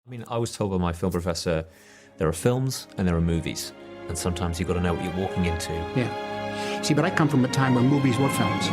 I mean, I was told by my film professor, there are films and there are movies. And sometimes you've got to know what you're walking into. Yeah. See, but I come from a time when movies were films.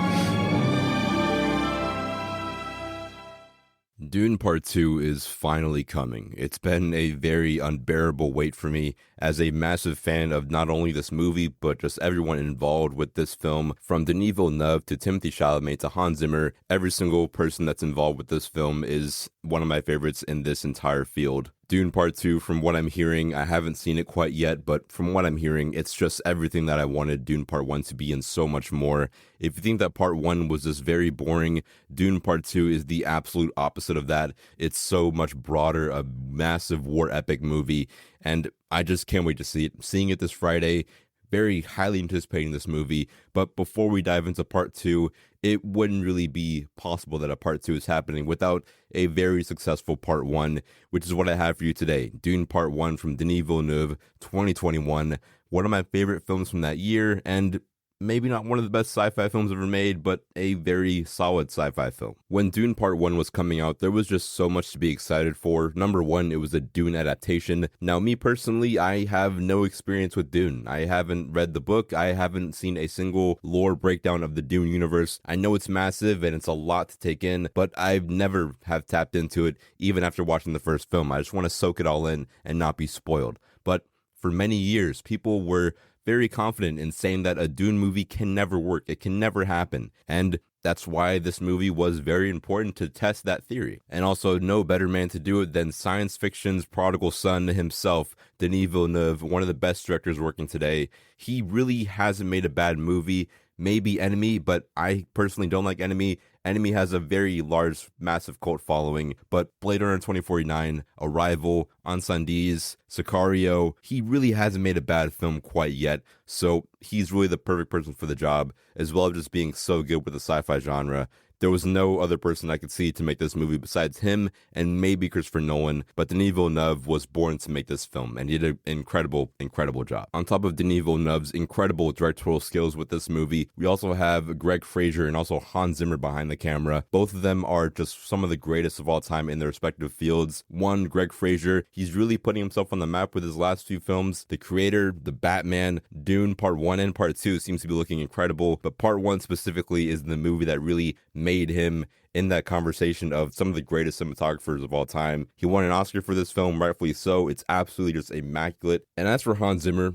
Dune Part 2 is finally coming. It's been a very unbearable wait for me as a massive fan of not only this movie, but just everyone involved with this film. From Denis Villeneuve to Timothée Chalamet to Hans Zimmer, every single person that's involved with this film is one of my favorites in this entire field. Dune Part 2, from what I'm hearing, I haven't seen it quite yet, but from what I'm hearing, it's just everything that I wanted Dune Part 1 to be and so much more. If you think that Part 1 was just very boring, Dune Part 2 is the absolute opposite of that. It's so much broader, a massive war epic movie, and I just can't wait to see it. Seeing it this Friday, very highly anticipating this movie. But before we dive into Part 2, it wouldn't really be possible that a Part 2 is happening without a very successful Part 1, which is what I have for you today. Dune Part 1 from Denis Villeneuve, 2021. One of my favorite films from that year, and maybe not one of the best sci-fi films ever made, but a very solid sci-fi film. When Dune Part 1 was coming out, there was just so much to be excited for. Number one, it was a Dune adaptation. Now, me personally, I have no experience with Dune. I haven't read the book. I haven't seen a single lore breakdown of the Dune universe. I know it's massive and it's a lot to take in, but I've never have tapped into it, even after watching the first film. I just want to soak it all in and not be spoiled. But for many years, people were very confident in saying that a Dune movie can never work. It can never happen. And that's why this movie was very important to test that theory. And also, no better man to do it than science fiction's prodigal son himself, Denis Villeneuve, one of the best directors working today. He really hasn't made a bad movie. Maybe Enemy, but I personally don't like Enemy. Enemy has a very large, massive cult following, but Blade Runner 2049, Arrival, Incendies, Sicario, he really hasn't made a bad film quite yet, so he's really the perfect person for the job, as well as just being so good with the sci-fi genre. There was no other person I could see to make this movie besides him and maybe Christopher Nolan, but Denis Villeneuve was born to make this film, and he did an incredible, incredible job. On top of Denis Villeneuve's incredible directorial skills with this movie, we also have Greg Fraser and also Hans Zimmer behind the camera. Both of them are just some of the greatest of all time in their respective fields. One, Greg Fraser, he's really putting himself on the map with his last few films. The Creator, The Batman, Dune Part 1 and Part 2 seems to be looking incredible, but Part 1 specifically is the movie that really made him in that conversation of some of the greatest cinematographers of all time. He won an Oscar for this film, rightfully so. It's absolutely just immaculate. And as for Hans Zimmer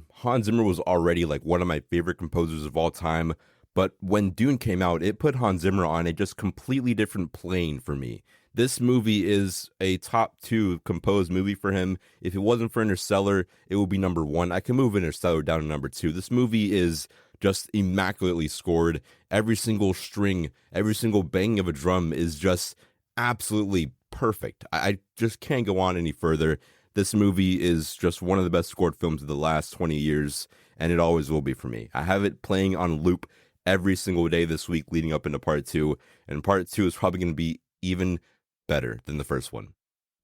was already like one of my favorite composers of all time. But when Dune came out, it put Hans Zimmer on a just completely different plane for me. This movie is a top 2 composed movie for him. If it wasn't for Interstellar, it would be number 1. I can move Interstellar down to number 2. This movie is just immaculately scored. Every single string, every single banging of a drum is just absolutely perfect. I just can't go on any further. This movie is just one of the best scored films of the last 20 years, and it always will be for me. I have it playing on loop every single day this week leading up into Part 2, and Part 2 is probably going to be even better than the first one.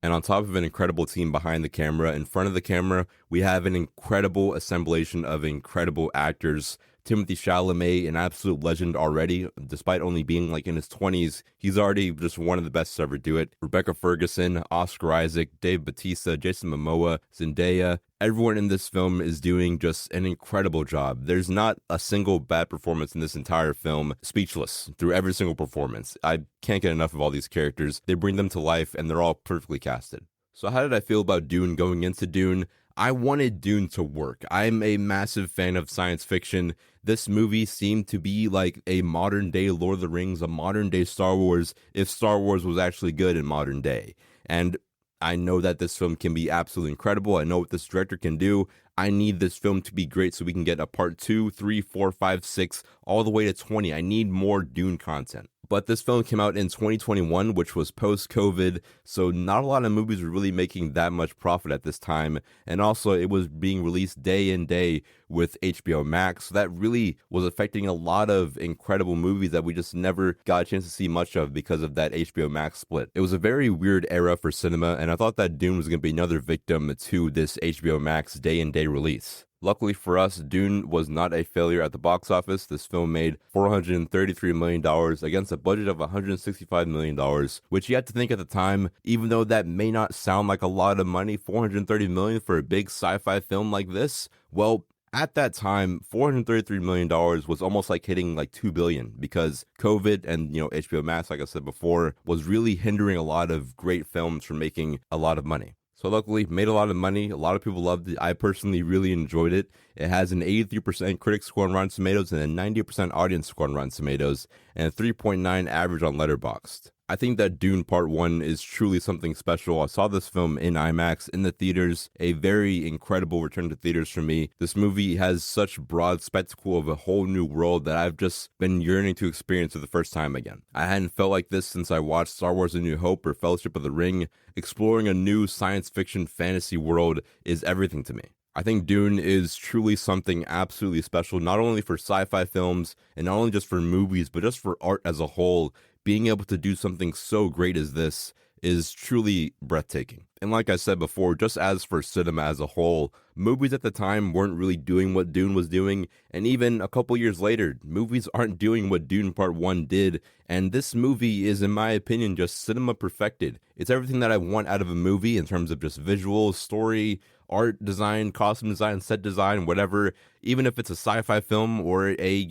And on top of an incredible team behind the camera, in front of the camera, we have an incredible assemblation of incredible actors. Timothée Chalamet, an absolute legend already, despite only being like in his 20s, he's already just one of the best to ever do it. Rebecca Ferguson, Oscar Isaac, Dave Bautista, Jason Momoa, Zendaya, everyone in this film is doing just an incredible job. There's not a single bad performance in this entire film. Speechless through every single performance. I can't get enough of all these characters. They bring them to life and they're all perfectly casted. So how did I feel about Dune going into Dune? I wanted Dune to work. I'm a massive fan of science fiction. This movie seemed to be like a modern day Lord of the Rings, a modern day Star Wars, if Star Wars was actually good in modern day. And I know that this film can be absolutely incredible. I know what this director can do. I need this film to be great so we can get a part 2, 3, 4, 5, 6, all the way to 20. I need more Dune content. But this film came out in 2021, which was post-COVID, so not a lot of movies were really making that much profit at this time. And also, it was being released day in day with HBO Max, so that really was affecting a lot of incredible movies that we just never got a chance to see much of because of that HBO Max split. It was a very weird era for cinema, and I thought that Dune was going to be another victim to this HBO Max day-and-day release. Luckily for us, Dune was not a failure at the box office. This film made $433 million against a budget of $165 million, which you have to think at the time, even though that may not sound like a lot of money, $430 million for a big sci-fi film like this, well, at that time, $433 million was almost like hitting like $2 billion because COVID and, HBO Max, like I said before, was really hindering a lot of great films from making a lot of money. So luckily, made a lot of money. A lot of people loved it. I personally really enjoyed it. It has an 83% critic score on Rotten Tomatoes and a 90% audience score on Rotten Tomatoes and a 3.9 average on Letterboxd. I think that Dune Part 1 is truly something special. I saw this film in IMAX in the theaters, a very incredible return to theaters for me. This movie has such broad spectacle of a whole new world that I've just been yearning to experience for the first time again. I hadn't felt like this since I watched Star Wars A New Hope or Fellowship of the Ring. Exploring a new science fiction fantasy world is everything to me. I think Dune is truly something absolutely special, not only for sci-fi films and not only just for movies, but just for art as a whole. Being able to do something so great as this is truly breathtaking. And like I said before, just as for cinema as a whole, movies at the time weren't really doing what Dune was doing, and even a couple years later, movies aren't doing what Dune Part 1 did, and this movie is, in my opinion, just cinema perfected. It's everything that I want out of a movie in terms of just visuals, story, art design, costume design, set design, whatever, even if it's a sci-fi film or a,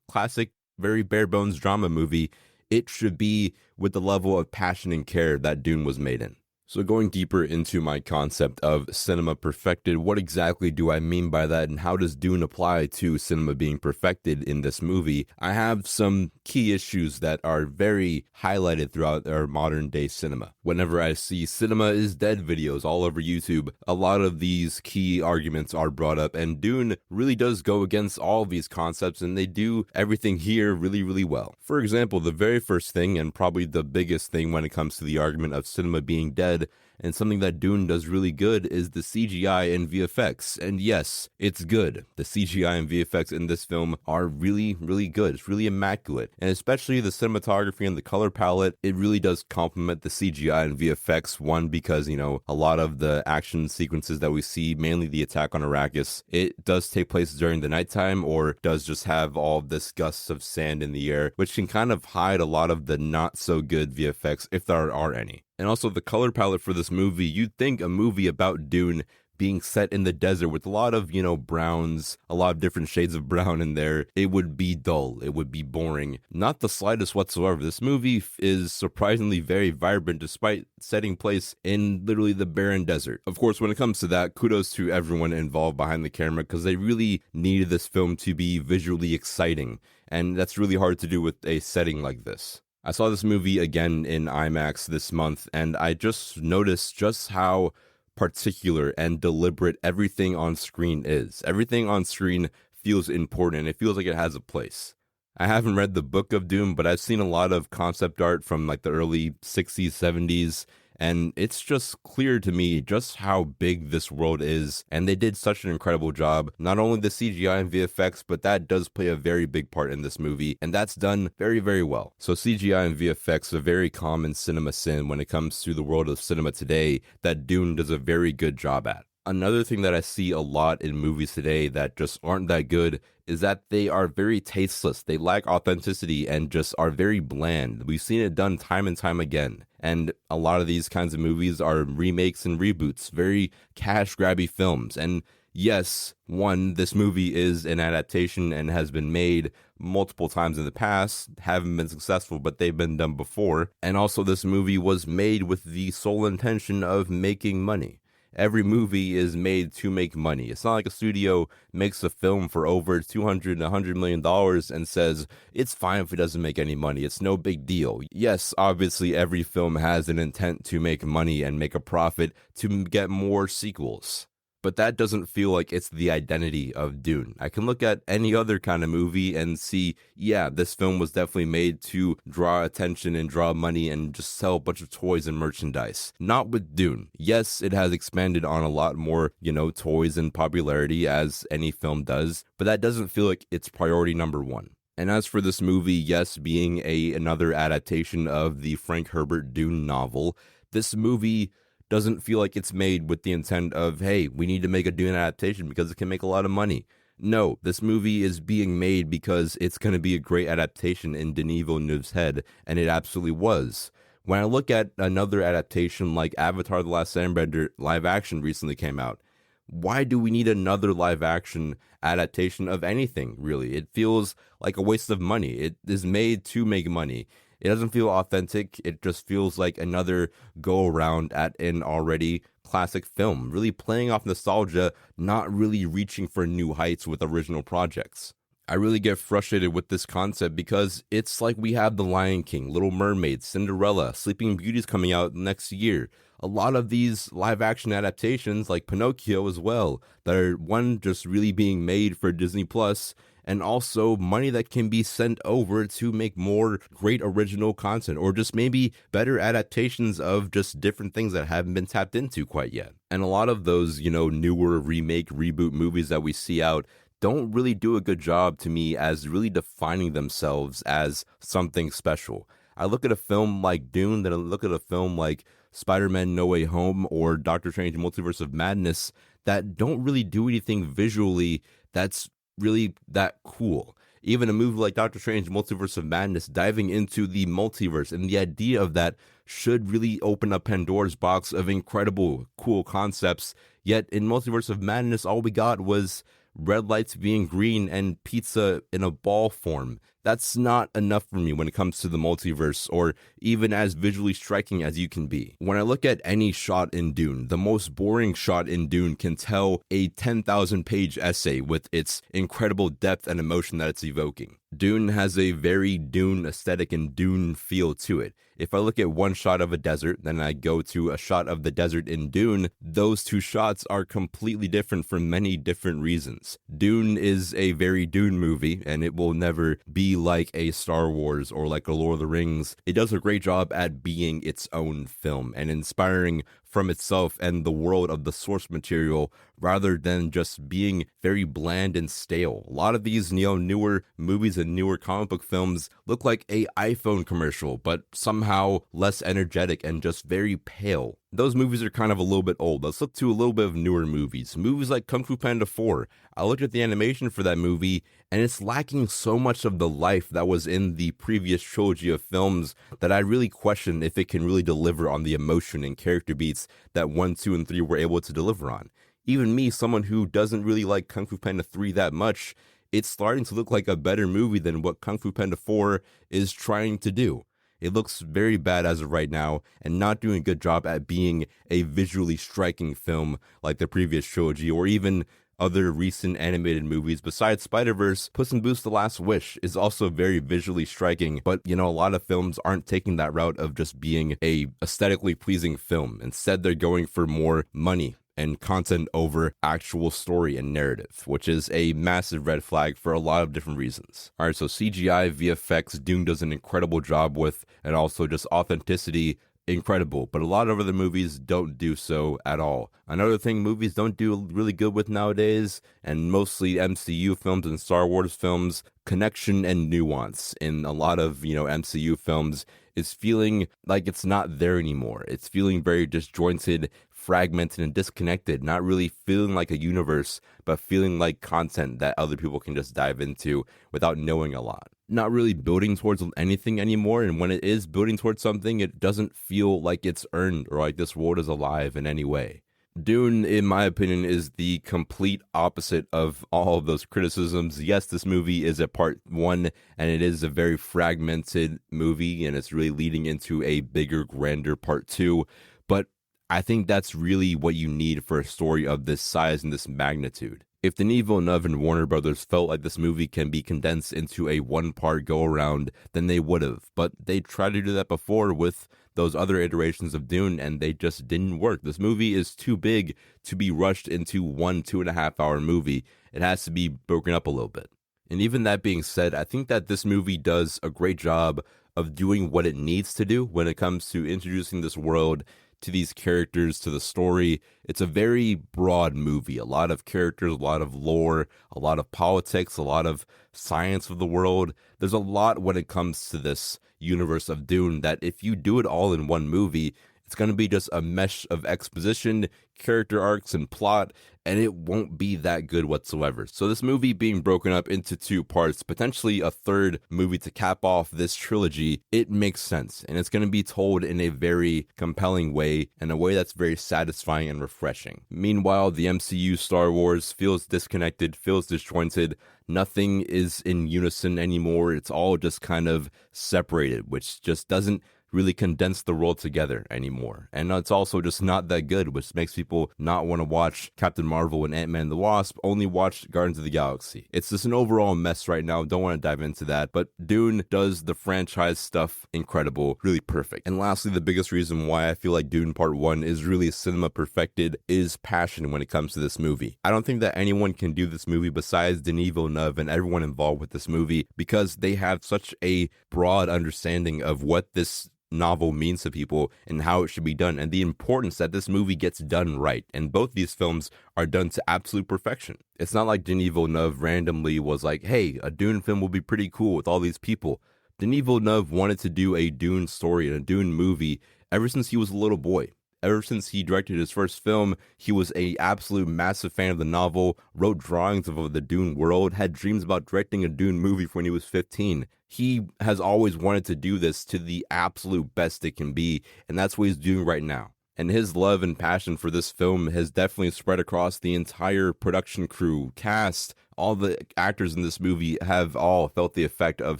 classic, very bare bones drama movie, it should be with the level of passion and care that Dune was made in. So going deeper into my concept of cinema perfected, what exactly do I mean by that and how does Dune apply to cinema being perfected in this movie? I have some key issues that are very highlighted throughout our modern day cinema. Whenever I see cinema is dead videos all over YouTube, a lot of these key arguments are brought up, and Dune really does go against all of these concepts, and they do everything here really, really well. For example, the very first thing, and probably the biggest thing when it comes to the argument of cinema being dead, and something that Dune does really good, is the CGI and VFX. And yes, it's good. The CGI and VFX in this film are really, really good. It's really immaculate. And especially the cinematography and the color palette, it really does complement the CGI and VFX. One, because, a lot of the action sequences that we see, mainly the attack on Arrakis, it does take place during the nighttime or does just have all this gusts of sand in the air, which can kind of hide a lot of the not so good VFX, if there are any. And also the color palette for this movie, you'd think a movie about Dune being set in the desert with a lot of, browns, a lot of different shades of brown in there, it would be dull, it would be boring. Not the slightest whatsoever. This movie is surprisingly very vibrant despite setting place in literally the barren desert. Of course, when it comes to that, kudos to everyone involved behind the camera because they really needed this film to be visually exciting. And that's really hard to do with a setting like this. I saw this movie again in IMAX this month, and I just noticed just how particular and deliberate everything on screen is. Everything on screen feels important, and it feels like it has a place. I haven't read the book of Dune, but I've seen a lot of concept art from like the early 60s, 70s, and it's just clear to me just how big this world is, and they did such an incredible job. Not only the CGI and VFX, but that does play a very big part in this movie, and that's done very, very well. So CGI and VFX, a very common cinema sin when it comes to the world of cinema today, that Dune does a very good job at. Another thing that I see a lot in movies today that just aren't that good is that they are very tasteless. They lack authenticity and just are very bland. We've seen it done time and time again. And a lot of these kinds of movies are remakes and reboots, very cash-grabby films. And yes, this movie is an adaptation and has been made multiple times in the past, haven't been successful, but they've been done before. And also this movie was made with the sole intention of making money. Every movie is made to make money. It's not like a studio makes a film for over $200 and $100 million and says, it's fine if it doesn't make any money. It's no big deal. Yes, obviously every film has an intent to make money and make a profit to get more sequels. But that doesn't feel like it's the identity of Dune. I can look at any other kind of movie and see, yeah, this film was definitely made to draw attention and draw money and just sell a bunch of toys and merchandise. Not with Dune. Yes, it has expanded on a lot more, toys and popularity as any film does, but that doesn't feel like it's priority number one. And as for this movie, yes, being another adaptation of the Frank Herbert Dune novel, this movie doesn't feel like it's made with the intent of, hey, we need to make a Dune adaptation because it can make a lot of money. No, this movie is being made because it's going to be a great adaptation in Denis Villeneuve's head, and it absolutely was. When I look at another adaptation like Avatar: The Last Airbender live action recently came out, why do we need another live action adaptation of anything, really? It feels like a waste of money. It is made to make money. It doesn't feel authentic. It just feels like another go around at an already classic film, really playing off nostalgia, not really reaching for new heights with original projects. I really get frustrated with this concept because it's like we have The Lion King, Little Mermaid, Cinderella, Sleeping Beauty's coming out next year. A lot of these live action adaptations, like Pinocchio as well, that are one, just really being made for Disney Plus, and also money that can be sent over to make more great original content, or just maybe better adaptations of just different things that haven't been tapped into quite yet. And a lot of those, newer remake, reboot movies that we see out don't really do a good job to me as really defining themselves as something special. I look at a film like Dune, then I look at a film like Spider-Man No Way Home or Doctor Strange Multiverse of Madness that don't really do anything visually that's really that cool. Even a movie like Doctor Strange Multiverse of Madness diving into the multiverse and the idea of that should really open up Pandora's box of incredible, cool concepts. Yet in Multiverse of Madness, all we got was red lights being green and pizza in a ball form. That's not enough for me when it comes to the multiverse, or even as visually striking as you can be. When I look at any shot in Dune, the most boring shot in Dune can tell a 10,000 page essay with its incredible depth and emotion that it's evoking. Dune has a very Dune aesthetic and Dune feel to it. If I look at one shot of a desert, then I go to a shot of the desert in Dune, those two shots are completely different for many different reasons. Dune is a very Dune movie, and it will never be like a Star Wars or like a Lord of the Rings. It does a great job at being its own film and inspiring from itself and the world of the source material, rather than just being very bland and stale. A lot of these newer movies and newer comic book films look like a iPhone commercial, but somehow less energetic and just very pale. Those movies are kind of a little bit old. Let's look to a little bit of newer movies. Movies like Kung Fu Panda 4. I looked at the animation for that movie, and it's lacking so much of the life that was in the previous trilogy of films that I really question if it can really deliver on the emotion and character beats that 1, 2, and 3 were able to deliver on. Even me, someone who doesn't really like Kung Fu Panda 3 that much, it's starting to look like a better movie than what Kung Fu Panda 4 is trying to do. It looks very bad as of right now, and not doing a good job at being a visually striking film like the previous trilogy, or even other recent animated movies. Besides Spider-Verse, Puss in Boots: The Last Wish is also very visually striking, but a lot of films aren't taking that route of just being a aesthetically pleasing film. Instead, they're going for more money and content over actual story and narrative, which is a massive red flag for a lot of different reasons. Alright, so CGI, VFX, Dune does an incredible job with, and also just authenticity, incredible, but a lot of other movies don't do so at all. Another thing movies don't do really good with nowadays, and mostly MCU films and Star Wars films, connection and nuance in a lot of, MCU films is feeling like it's not there anymore. It's feeling very disjointed, fragmented, and disconnected, not really feeling like a universe, but feeling like content that other people can just dive into without knowing a lot. Not really building towards anything anymore, and when it is building towards something, it doesn't feel like it's earned or like this world is alive in any way. Dune, in my opinion, is the complete opposite of all of those criticisms. Yes, this movie is a part 1, and it is a very fragmented movie, and it's really leading into a bigger, grander part 2, but I think that's really what you need for a story of this size and this magnitude. If Denis Villeneuve and Warner Brothers felt like this movie can be condensed into a one-part go-around, then they would have. But they tried to do that before with those other iterations of Dune, and they just didn't work. This movie is too big to be rushed into 1 2.5 hour movie. It has to be broken up a little bit. And even that being said, I think that this movie does a great job of doing what it needs to do when it comes to introducing this world to these characters, to the story. It's a very broad movie. A lot of characters, a lot of lore, a lot of politics, a lot of science of the world. There's a lot when it comes to this universe of Dune that if you do it all in one movie, It's going to be just a mesh of exposition, character arcs, and plot, and it won't be that good whatsoever. So this movie being broken up into 2 parts, potentially a 3rd movie to cap off this trilogy, it makes sense. And it's going to be told in a very compelling way, and a way that's very satisfying and refreshing. Meanwhile, the MCU Star Wars feels disconnected, feels disjointed. Nothing is in unison anymore. It's all just kind of separated, which just doesn't really condense the world together anymore. And it's also just not that good, which makes people not want to watch Captain Marvel and Ant-Man and the Wasp, only watch Guardians of the Galaxy. It's just an overall mess right now. Don't want to dive into that, but Dune does the franchise stuff incredible, really perfect. And lastly, the biggest reason why I feel like Dune Part 1 is really cinema perfected is passion when it comes to this movie. I don't think that anyone can do this movie besides Denis Villeneuve and everyone involved with this movie, because they have such a broad understanding of what this novel means to people and how it should be done, and the importance that this movie gets done right. And both these films are done to absolute perfection. It's not like Denis Villeneuve randomly was like, hey, a Dune film will be pretty cool with all these people. Denis Villeneuve wanted to do a Dune story and a Dune movie ever since he was a little boy. Ever since he directed his first film, he was an absolute massive fan of the novel, wrote drawings of the Dune world, had dreams about directing a Dune movie when he was 15. He has always wanted to do this to the absolute best it can be, and that's what he's doing right now. And his love and passion for this film has definitely spread across the entire production crew, cast. All the actors in this movie have all felt the effect of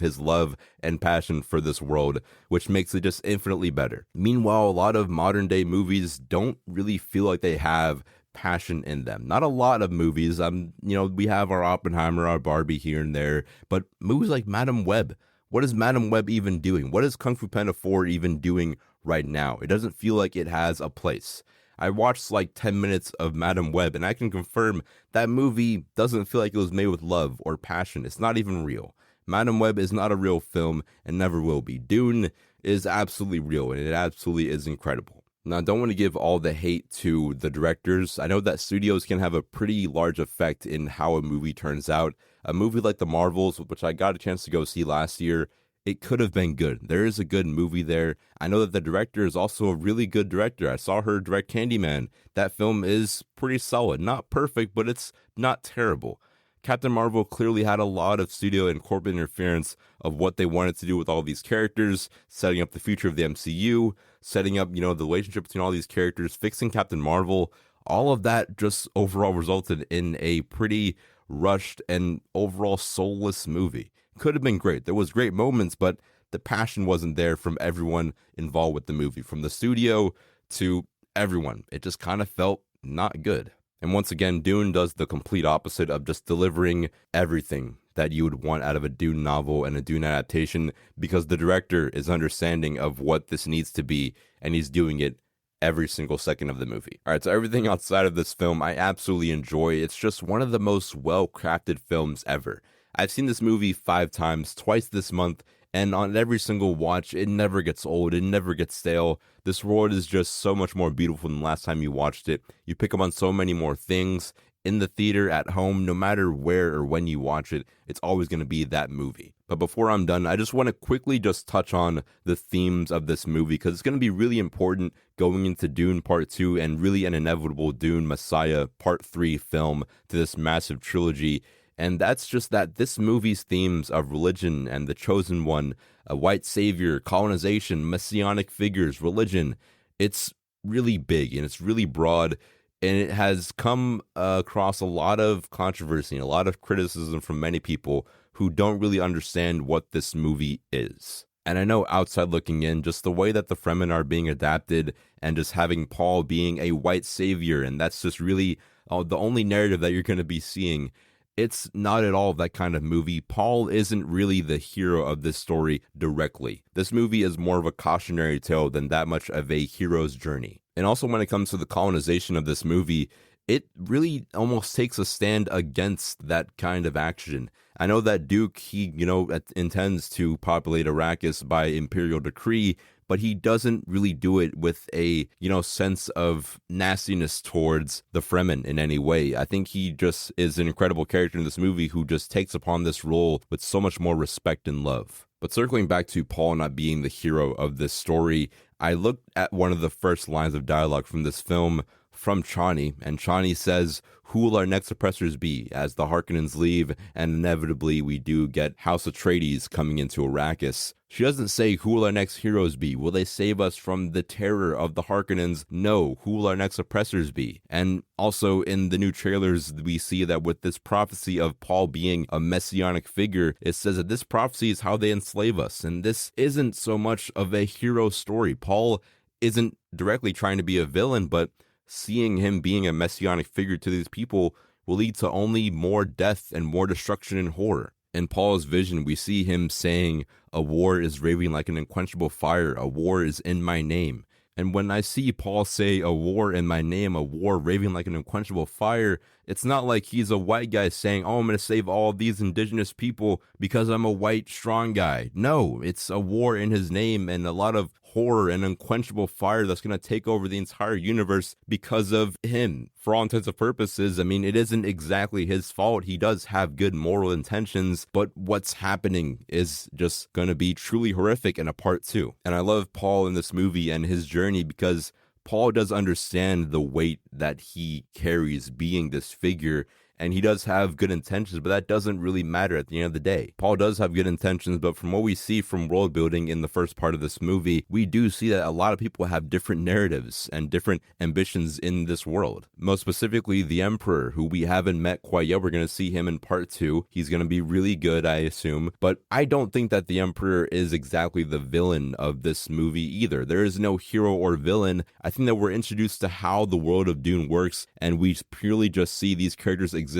his love and passion for this world, which makes it just infinitely better. Meanwhile, a lot of modern day movies don't really feel like they have passion in them. Not a lot of movies. We have our Oppenheimer, our Barbie here and there, but movies like Madame Web. What is Madame Web even doing? What is Kung Fu Panda 4 even doing right now? It doesn't feel like it has a place. I watched like 10 minutes of Madame Web, and I can confirm that movie doesn't feel like it was made with love or passion. It's not even real. Madame Web is not a real film and never will be. Dune is absolutely real, and it absolutely is incredible. Now, I don't want to give all the hate to the directors. I know that studios can have a pretty large effect in how a movie turns out. A movie like The Marvels, which I got a chance to go see last year, it could have been good. There is a good movie there. I know that the director is also a really good director. I saw her direct Candyman. That film is pretty solid. Not perfect, but it's not terrible. Captain Marvel clearly had a lot of studio and corporate interference of what they wanted to do with all these characters, setting up the future of the MCU, setting up, the relationship between all these characters, fixing Captain Marvel. All of that just overall resulted in a pretty rushed and overall soulless movie. Could have been great. There was great moments, but the passion wasn't there from everyone involved with the movie, from the studio to everyone. It just kind of felt not good. And once again, Dune does the complete opposite of just delivering everything that you would want out of a Dune novel and a Dune adaptation, because the director is understanding of what this needs to be, and he's doing it every single second of the movie. All right, so everything outside of this film I absolutely enjoy. It's just one of the most well-crafted films ever. I've seen this movie 5 times, twice this month, and on every single watch, it never gets old, it never gets stale. This world is just so much more beautiful than the last time you watched it. You pick up on so many more things. In the theater, at home, no matter where or when you watch it, it's always going to be that movie. But before I'm done, I just want to quickly just touch on the themes of this movie, because it's going to be really important going into Dune Part 2 and really an inevitable Dune Messiah Part 3 film to this massive trilogy. And that's just that this movie's themes of religion and the chosen one, a white savior, colonization, messianic figures, religion, it's really big and it's really broad. And it has come across a lot of controversy and a lot of criticism from many people who don't really understand what this movie is. And I know outside looking in, just the way that the Fremen are being adapted and just having Paul being a white savior, and that's just really the only narrative that you're going to be seeing. It's not at all that kind of movie. Paul isn't really the hero of this story directly. This movie is more of a cautionary tale than that much of a hero's journey. And also when it comes to the colonization of this movie, it really almost takes a stand against that kind of action. I know that Duke, he, intends to populate Arrakis by imperial decree, but he doesn't really do it with a, sense of nastiness towards the Fremen in any way. I think he just is an incredible character in this movie who just takes upon this role with so much more respect and love. But circling back to Paul not being the hero of this story, I looked at one of the first lines of dialogue from this film from Chani, and Chani says, "Who will our next oppressors be?" as the Harkonnens leave, and inevitably we do get House Atreides coming into Arrakis. She doesn't say, "Who will our next heroes be? Will they save us from the terror of the Harkonnens?" No, who will our next oppressors be? And also in the new trailers, we see that with this prophecy of Paul being a messianic figure, it says that this prophecy is how they enslave us. And this isn't so much of a hero story. Paul isn't directly trying to be a villain, but seeing him being a messianic figure to these people will lead to only more death and more destruction and horror. In Paul's vision, we see him saying, "A war is raving like an unquenchable fire. A war is in my name." And when I see Paul say, "A war in my name, a war raving like an unquenchable fire," it's not like he's a white guy saying, "Oh, I'm going to save all these indigenous people because I'm a white, strong guy." No, it's a war in his name and a lot of horror and unquenchable fire that's going to take over the entire universe because of him. For all intents and purposes, I mean, it isn't exactly his fault. He does have good moral intentions, but what's happening is just going to be truly horrific in a part two. And I love Paul in this movie and his journey because Paul does understand the weight that he carries being this figure, and he does have good intentions, but that doesn't really matter at the end of the day. Paul does have good intentions, but from what we see from world building in the first part of this movie, we do see that a lot of people have different narratives and different ambitions in this world. Most specifically, the Emperor, who we haven't met quite yet. We're going to see him in part two. He's going to be really good, I assume, but I don't think that the Emperor is exactly the villain of this movie either. There is no hero or villain. I think that we're introduced to how the world of Dune works, and we purely just see these characters existing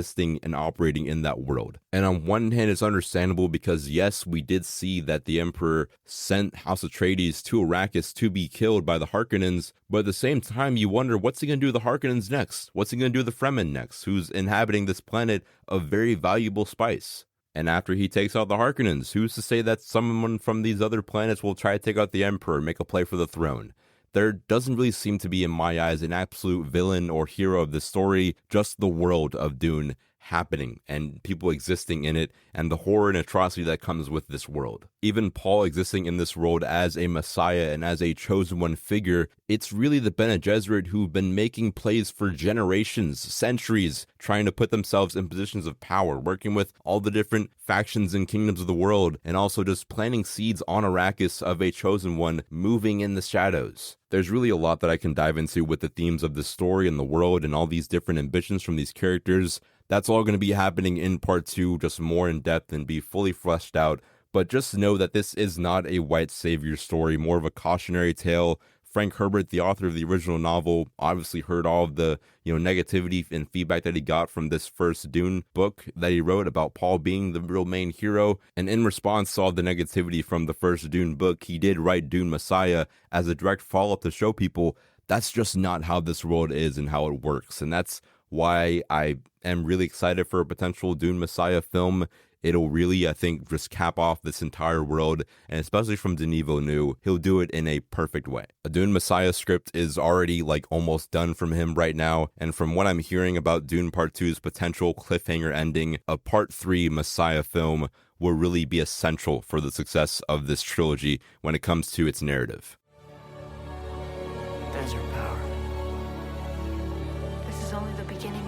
and operating in that world. And on one hand, it's understandable because yes, we did see that the Emperor sent House Atreides to Arrakis to be killed by the Harkonnens, but at the same time, you wonder, what's he going to do to the Harkonnens next? What's he going to do to the Fremen next, who's inhabiting this planet of very valuable spice? And after he takes out the Harkonnens, who's to say that someone from these other planets will try to take out the Emperor and make a play for the throne? There doesn't really seem to be, in my eyes, an absolute villain or hero of the story, just the world of Dune happening and people existing in it and the horror and atrocity that comes with this world. Even Paul existing in this world as a messiah and as a chosen one figure, it's really the Bene Gesserit who've been making plays for generations, centuries, trying to put themselves in positions of power, working with all the different factions and kingdoms of the world, and also just planting seeds on Arrakis of a chosen one moving in the shadows. There's really a lot that I can dive into with the themes of the story and the world and all these different ambitions from these characters. That's all going to be happening in part two, just more in depth and be fully fleshed out. But just know that this is not a white savior story, more of a cautionary tale. Frank Herbert, the author of the original novel, obviously heard all of the negativity and feedback that he got from this first Dune book that he wrote about Paul being the real main hero. And in response to all the negativity from the first Dune book, he did write Dune Messiah as a direct follow-up to show people that's just not how this world is and how it works. And that's why I am really excited for a potential Dune Messiah film. It'll really, I think, just cap off this entire world, and especially from Denis Villeneuve, he'll do it in a perfect way. A Dune Messiah script is already almost done from him right now, and from what I'm hearing about Dune Part 2's potential cliffhanger ending, a Part 3 Messiah film will really be essential for the success of this trilogy when it comes to its narrative. There's your power. This is only the beginning.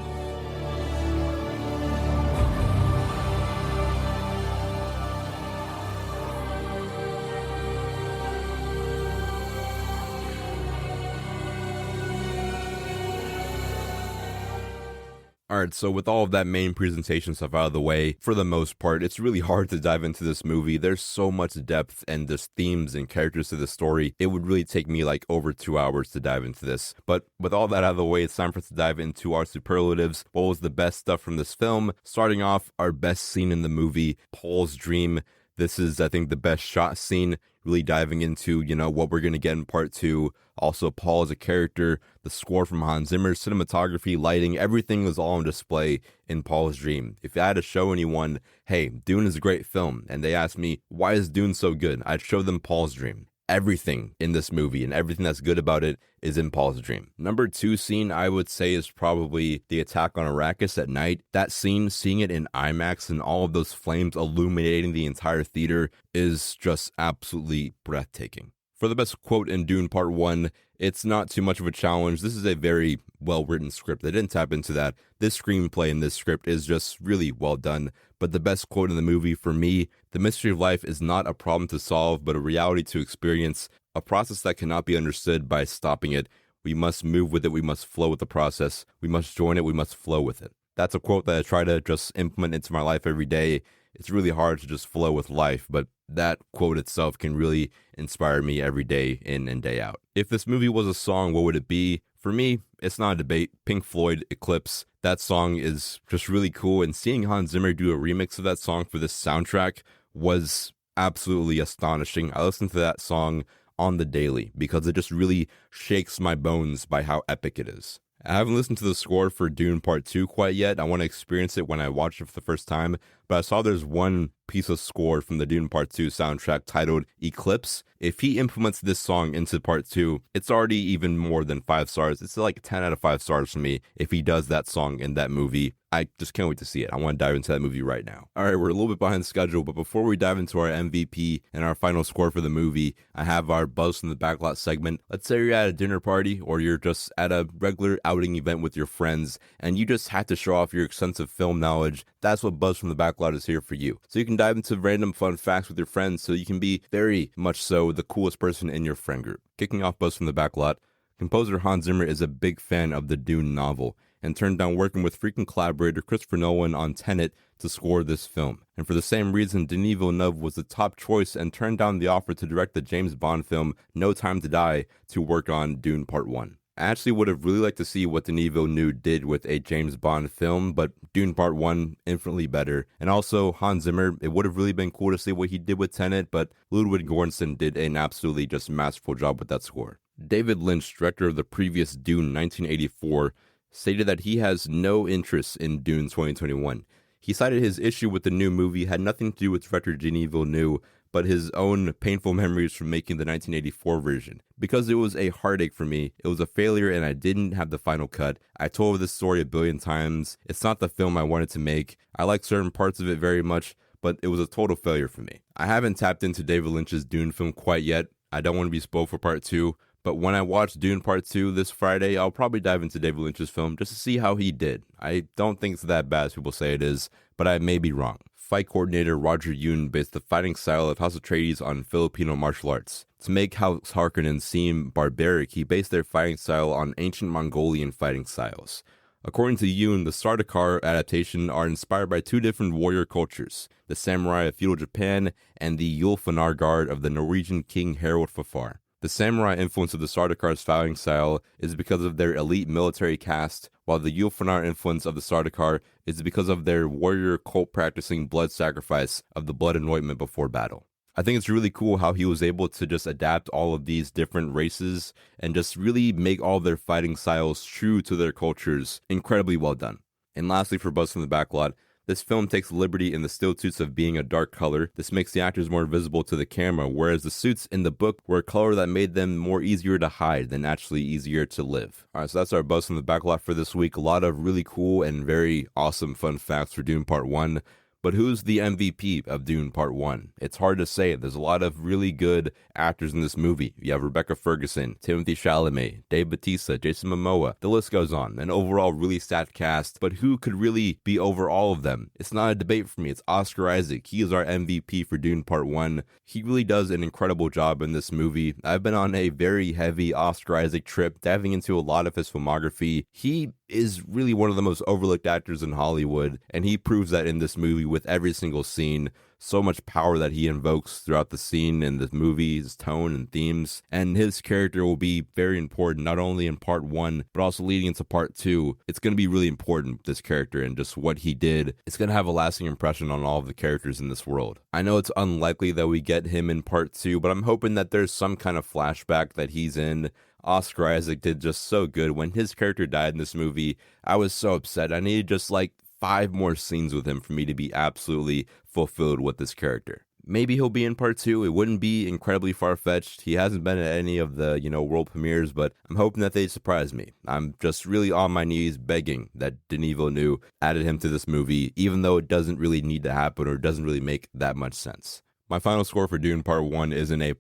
Alright, so with all of that main presentation stuff out of the way, for the most part, it's really hard to dive into this movie. There's so much depth and just themes and characters to the story. It would really take me over 2 hours to dive into this. But with all that out of the way, it's time for us to dive into our superlatives. What was the best stuff from this film? Starting off, our best scene in the movie, Paul's dream. This is, I think, the best shot scene, really diving into, what we're going to get in part two. Also, Paul as a character, the score from Hans Zimmer, cinematography, lighting, everything was all on display in Paul's dream. If I had to show anyone, hey, Dune is a great film, and they asked me, why is Dune so good? I'd show them Paul's dream. everything in this movie and everything that's good about it is in Paul's dream. Number 2 scene I would say is probably the attack on Arrakis at night. That scene, seeing it in IMAX and all of those flames illuminating the entire theater is just absolutely breathtaking. For the best quote in Dune Part 1, it's not too much of a challenge. This is a very well-written script. They didn't tap into that. This screenplay in this script is just really well done. But the best quote in the movie, for me, the mystery of life is not a problem to solve, but a reality to experience, a process that cannot be understood by stopping it. We must move with it. We must flow with the process. We must join it. We must flow with it. That's a quote that I try to just implement into my life every day. It's really hard to just flow with life, but that quote itself can really inspire me every day in and day out. If this movie was a song, what would it be? For me, it's not a debate. Pink Floyd, Eclipse. That song is just really cool, and seeing Hans Zimmer do a remix of that song for this soundtrack was absolutely astonishing. I listen to that song on the daily because it just really shakes my bones by how epic it is. I haven't listened to the score for Dune Part 2 quite yet. I want to experience it when I watch it for the first time, but I saw there's one piece of score from the Dune Part 2 soundtrack titled Eclipse. If he implements this song into Part 2, it's already even more than 5 stars. It's like 10 out of 5 stars for me if he does that song in that movie. I just can't wait to see it. I want to dive into that movie right now. All right, we're a little bit behind schedule, but before we dive into our MVP and our final score for the movie, I have our Buzz from the Backlot segment. Let's say you're at a dinner party or you're just at a regular outing event with your friends and you just had to show off your extensive film knowledge. That's what Buzz from the Backlot is here for you. So you can dive into random fun facts with your friends so you can be very much so the coolest person in your friend group. Kicking off Buzz from the Backlot, composer Hans Zimmer is a big fan of the Dune novel and turned down working with frequent collaborator Christopher Nolan on Tenet to score this film. And for the same reason, Denis Villeneuve was the top choice and turned down the offer to direct the James Bond film No Time to Die to work on Dune Part 1. I actually would have really liked to see what Denis Villeneuve did with a James Bond film, but Dune Part 1, infinitely better. And also, Hans Zimmer, it would have really been cool to see what he did with Tenet, but Ludwig Göransson did an absolutely just masterful job with that score. David Lynch, director of the previous Dune 1984, stated that he has no interest in Dune 2021. He cited his issue with the new movie had nothing to do with director Denis Villeneuve, but his own painful memories from making the 1984 version. Because it was a heartache for me, it was a failure and I didn't have the final cut. I told this story a billion times. It's not the film I wanted to make. I like certain parts of it very much, but it was a total failure for me. I haven't tapped into David Lynch's Dune film quite yet. I don't want to be spoiled for part 2. But when I watch Dune Part 2 this Friday, I'll probably dive into David Lynch's film just to see how he did. I don't think it's that bad as people say it is, but I may be wrong. Fight coordinator Roger Yoon based the fighting style of House Atreides on Filipino martial arts. To make House Harkonnen seem barbaric, he based their fighting style on ancient Mongolian fighting styles. According to Yoon, the Sardaukar adaptation are inspired by 2 different warrior cultures, the samurai of feudal Japan and the Ylfanar guard of the Norwegian king Harald Fafar. The samurai influence of the Sardaukar's fighting style is because of their elite military caste, while the Ylfanar influence of the Sardaukar is because of their warrior cult practicing blood sacrifice of the blood anointment before battle. I think it's really cool how he was able to just adapt all of these different races and just really make all their fighting styles true to their cultures. Incredibly well done. And lastly, for Buzz from the Backlot, this film takes liberty in the still suits of being a dark color. This makes the actors more visible to the camera, whereas the suits in the book were a color that made them more easier to hide than actually easier to live. Alright, so that's our Buzz from the Backlot for this week. A lot of really cool and very awesome fun facts for Dune Part 1. But who's the MVP of Dune Part 1? It's hard to say. There's a lot of really good actors in this movie. You have Rebecca Ferguson, Timothée Chalamet, Dave Bautista, Jason Momoa. The list goes on. An overall really stacked cast, but who could really be over all of them? It's not a debate for me. It's Oscar Isaac. He is our MVP for Dune Part 1. He really does an incredible job in this movie. I've been on a very heavy Oscar Isaac trip, diving into a lot of his filmography. He is really one of the most overlooked actors in Hollywood, and he proves that in this movie with every single scene. So much power that he invokes throughout the scene and the movie, his tone and themes, and his character will be very important, not only in Part 1, but also leading into Part 2. It's going to be really important, this character, and just what he did. It's going to have a lasting impression on all of the characters in this world. I know it's unlikely that we get him in Part 2, but I'm hoping that there's some kind of flashback that he's in. Oscar Isaac did just so good. When his character died in this movie, I was so upset. I needed just 5 more scenes with him for me to be absolutely fulfilled with this character. Maybe he'll be in part 2. It wouldn't be incredibly far-fetched. He hasn't been at any of the, world premieres, but I'm hoping that they surprise me. I'm just really on my knees begging that Denis Villeneuve added him to this movie, even though it doesn't really need to happen or doesn't really make that much sense. My final score for Dune Part 1 is an A+.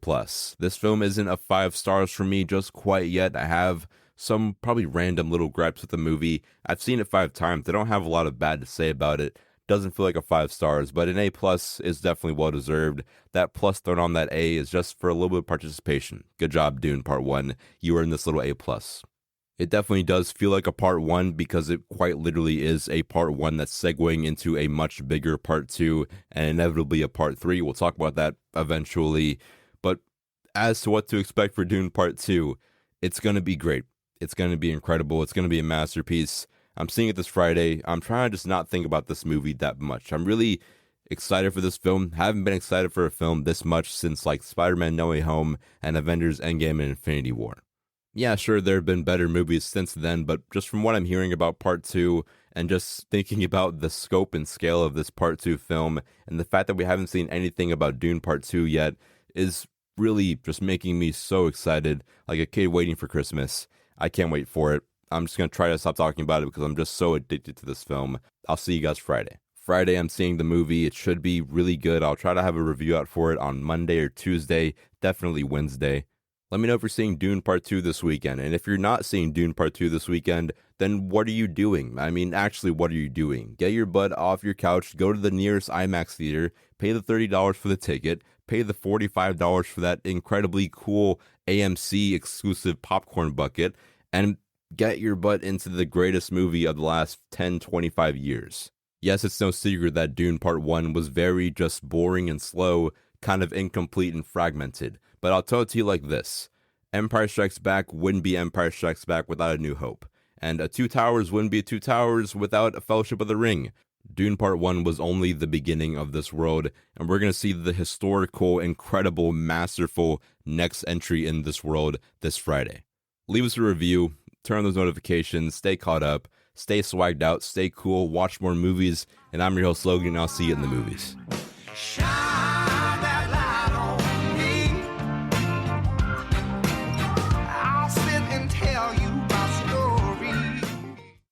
This film isn't a 5 stars for me just quite yet. I have some probably random little gripes with the movie. I've seen it 5 times. I don't have a lot of bad to say about it. Doesn't feel like a 5 stars, but an A+ is definitely well deserved. That plus thrown on that A is just for a little bit of participation. Good job, Dune Part 1. You earned this little A+. It definitely does feel like a part 1 because it quite literally is a part 1 that's segueing into a much bigger part 2 and inevitably a part 3. We'll talk about that eventually. But as to what to expect for Dune Part 2, it's going to be great. It's going to be incredible. It's going to be a masterpiece. I'm seeing it this Friday. I'm trying to just not think about this movie that much. I'm really excited for this film. Haven't been excited for a film this much since like Spider-Man No Way Home and Avengers Endgame and Infinity War. Yeah, sure, there have been better movies since then, but just from what I'm hearing about Part 2 and just thinking about the scope and scale of this Part 2 film and the fact that we haven't seen anything about Dune Part 2 yet is really just making me so excited, like a kid waiting for Christmas. I can't wait for it. I'm just going to try to stop talking about it because I'm just so addicted to this film. I'll see you guys Friday. Friday, I'm seeing the movie. It should be really good. I'll try to have a review out for it on Monday or Tuesday, definitely Wednesday. Let me know if you're seeing Dune Part 2 this weekend. And if you're not seeing Dune Part 2 this weekend, then what are you doing? I mean, actually, what are you doing? Get your butt off your couch, go to the nearest IMAX theater, pay the $30 for the ticket, pay the $45 for that incredibly cool AMC exclusive popcorn bucket, and get your butt into the greatest movie of the last 10, 25 years. Yes, it's no secret that Dune Part 1 was very just boring and slow, kind of incomplete and fragmented. But I'll tell it to you like this. Empire Strikes Back wouldn't be Empire Strikes Back without A New Hope. And a Two Towers wouldn't be a Two Towers without a Fellowship of the Ring. Dune Part 1 was only the beginning of this world, and we're going to see the historical, incredible, masterful next entry in this world this Friday. Leave us a review. Turn on those notifications, stay caught up, stay swagged out, stay cool, watch more movies, and I'm your host Logan, and I'll see you in the movies.